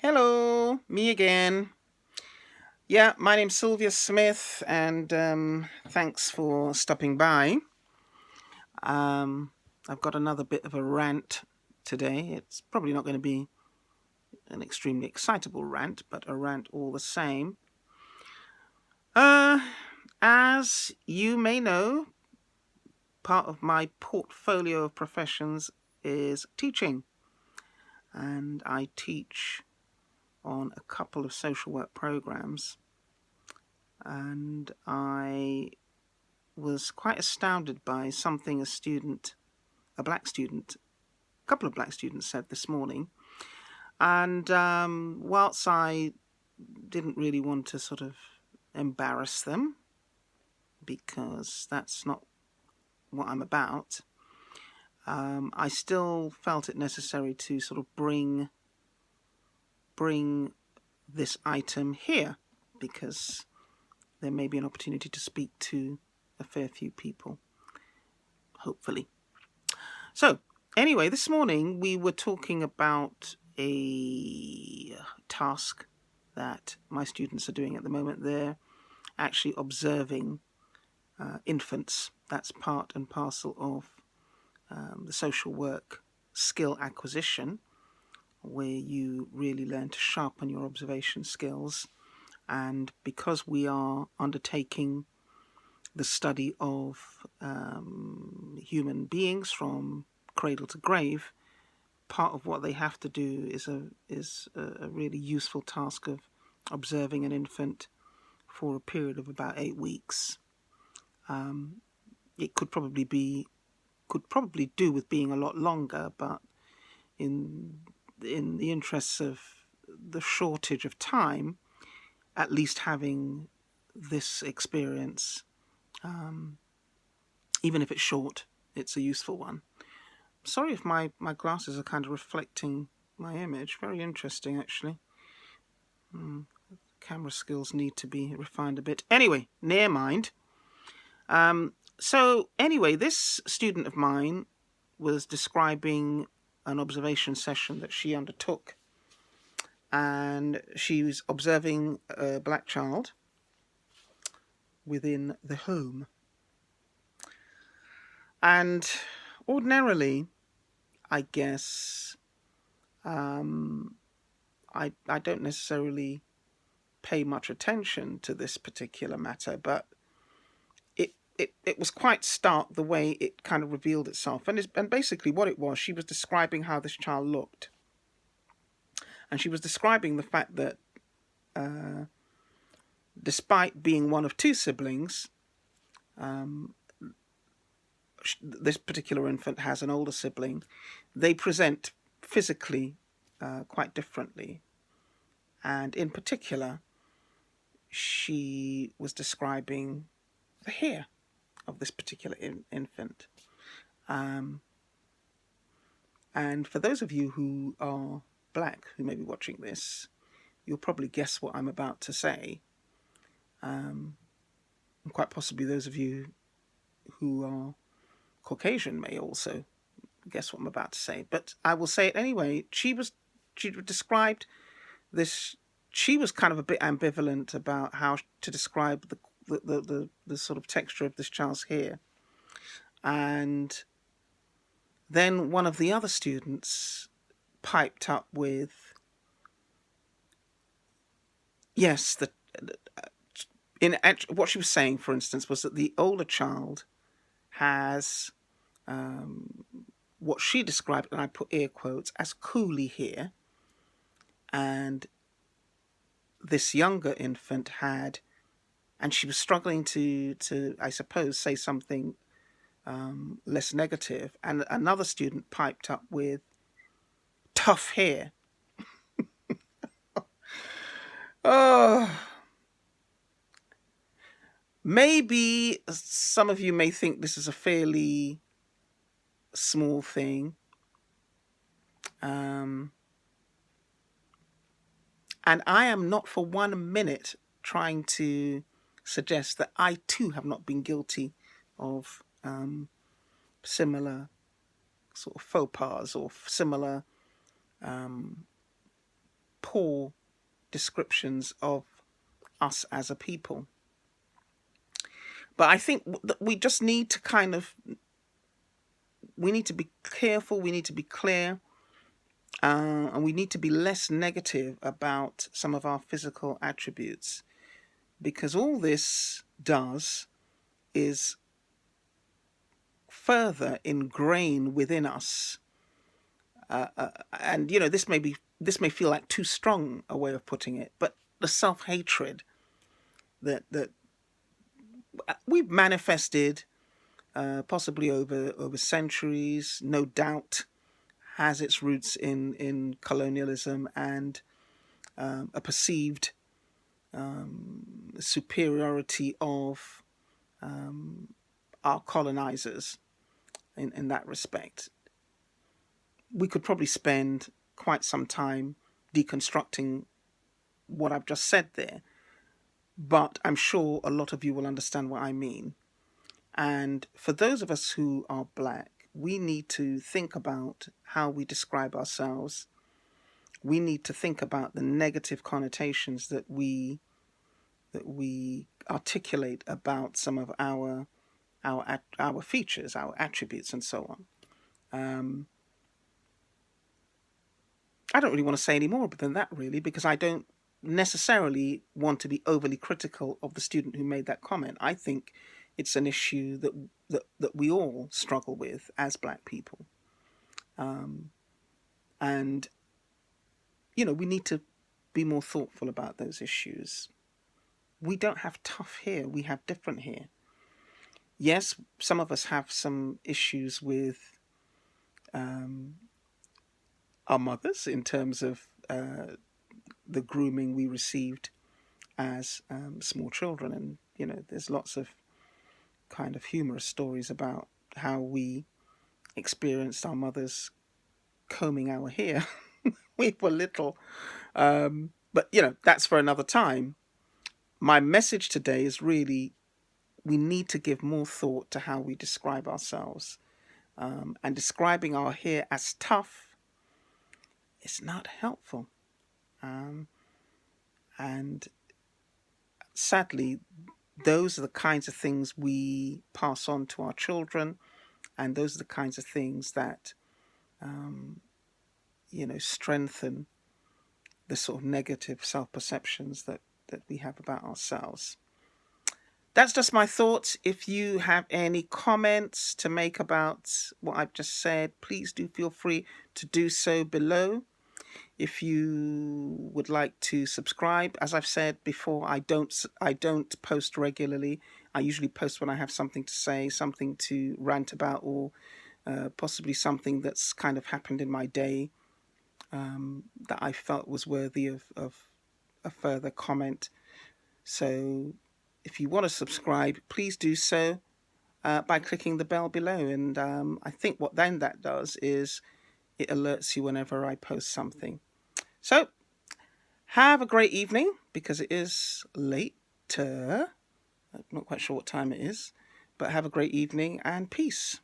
Hello, me again. Yeah, my name's Sylvia Smith, and thanks for stopping by. Um, I've got another bit of a rant today. It's probably not going to be an extremely excitable rant, but a rant all the same. Uh, as you may know, part of my portfolio of professions is teaching, and I teach on a couple of social work programs, and I was quite astounded by something a black student, a couple of black students said this morning. And whilst I didn't really want to sort of embarrass them, because that's not what I'm about, I still felt it necessary to sort of bring this item here, because there may be an opportunity to speak to a fair few people, hopefully. So, anyway, this morning we were talking about a task that my students are doing at the moment. They're actually observing infants. That's part and parcel of the social work skill acquisition, where you really learn to sharpen your observation skills. And because we are undertaking the study of human beings from cradle to grave, part of what they have to do is a really useful task of observing an infant for a period of about 8 weeks. It could probably do with being a lot longer, but in in the interests of the shortage of time, at least having this experience, even if it's short, it's a useful one. Sorry if my glasses are kind of reflecting my image. Very interesting, actually. Camera skills need to be refined a bit. Anyway, near mind. So anyway, this student of mine was describing an observation session that she undertook, and she was observing a black child within the home. And ordinarily, I guess, I don't necessarily pay much attention to this particular matter, but it was quite stark the way it kind of revealed itself. And basically what it was, she was describing how this child looked. And she was describing the fact that despite being one of two siblings, this particular infant has an older sibling. They present physically quite differently. And in particular, she was describing the hair of this particular infant. And for those of you who are black who may be watching this, you'll probably guess what I'm about to say. And quite possibly those of you who are Caucasian may also guess what I'm about to say. But I will say it anyway. She described this. She was kind of a bit ambivalent about how to describe the sort of texture of this child's hair. And then one of the other students piped up with, yes, what she was saying, for instance, was that the older child has what she described, and I put air quotes, as coolie hair, and this younger infant had, and she was struggling to I suppose, say something less negative, and another student piped up with tough hair. Oh, maybe some of you may think this is a fairly small thing. And I am not for 1 minute trying to suggest that I too have not been guilty of similar sort of faux pas or similar poor descriptions of us as a people. But I think that we just need to we need to be careful, we need to be clear, and we need to be less negative about some of our physical attributes, because all this does is further ingrain within us. And this may feel like too strong a way of putting it, but the self-hatred that we've manifested, possibly over centuries, no doubt has its roots in colonialism and a perceived superiority of our colonizers in that respect. We could probably spend quite some time deconstructing what I've just said there, but I'm sure a lot of you will understand what I mean. And for those of us who are Black, we need to think about how we describe ourselves. We need to think about the negative connotations that we articulate about some of our features, our attributes, and so on. I don't really want to say any more than that, really, because I don't necessarily want to be overly critical of the student who made that comment. I think it's an issue that we all struggle with as Black people. And, we need to be more thoughtful about those issues. We don't have tough hair, we have different hair. Yes, some of us have some issues with our mothers in terms of the grooming we received as small children. And, there's lots of kind of humorous stories about how we experienced our mothers combing our hair when we were little. But, that's for another time. My message today is really, we need to give more thought to how we describe ourselves. And describing our hair as tough is not helpful. And sadly, those are the kinds of things we pass on to our children, and those are the kinds of things that, strengthen the sort of negative self-perceptions that we have about ourselves. That's just my thoughts. If you have any comments to make about what I've just said, please do feel free to do so below. If you would like to subscribe, as I've said before, I don't post regularly. I usually post when I have something to say, something to rant about, or possibly something that's kind of happened in my day that I felt was worthy of a further comment. So if you want to subscribe, please do so by clicking the bell below. And I think what then that does is it alerts you whenever I post something. So have a great evening, because it is later. I'm not quite sure what time it is, but have a great evening and peace.